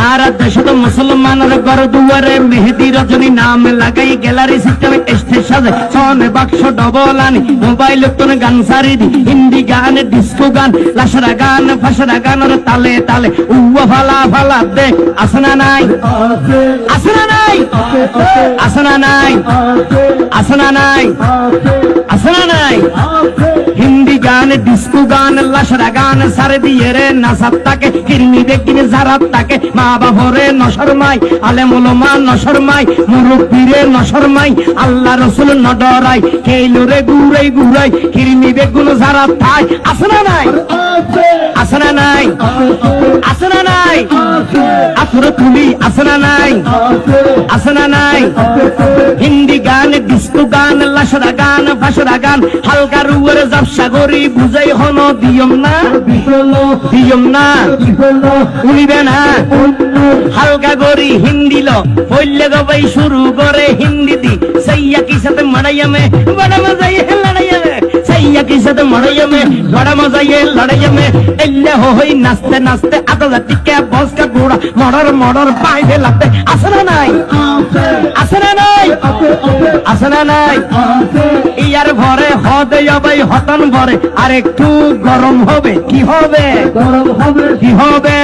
সারা দেশে তো মুসলমানের ঘর দুয়ারে মেহেদি রজনী নাম লাগাই গ্যালারি সিস্টেমে স্টেজ সাজে সনে বাক্স ডবল আনি মোবাইল তোর গান সারি দি হিন্দি গান ডিস্কো গান লাশরা গান ফাশরা গানের তালে তালে উয়া ফালা ফালা দে আসনা নাই আসনা নাই আসনা নাই আসনা নাই আসনা নাই হিন্দি গান ডিস্কো গান লাশরা গান সারে দিয়ে রে নাসাত তাকে কিরমি দেখিনে জারাত তাকে মা বাবরে নশরমাই আলেম ওলামা নশরমাই মুরব্বিরে নশরমাই আল্লাহ রাসূল নডরাই কেইলরে গুরাই গুরাই কিরমি বেগুন জারাত থাই আসনা নাই আসনা নাই আসনা নাই আফর তুলি আসনা নাই আসনা নাই হিন্দি গান ডিস্কো গান লাশরা গান ফাশরা গান হালকা রুয়ের জাবসা গরি বুঝাই হন দিয়ম না উনিবে না হালকা গরি হিন্দি লো বললে গবাই শুরু করে হিন্দি দি সাইয়া কি সাথে মারাইয়ামে বড় মজাই লড়াইয়ামে সাইয়া কি সাথে মারাইয়ামে বড় মজাই লড়াইয়ামে এল্লে হই নাচতে নাচতে আদা টিকে বস কা গোড়া মড়র মড়র পাইবে লাগতে আসনা নাই আসনা নাই আসনা নাই ইয়ার ভরে হদে যাবাই হতন ভরে আর একটু গরম হবে কি হবে কি হবে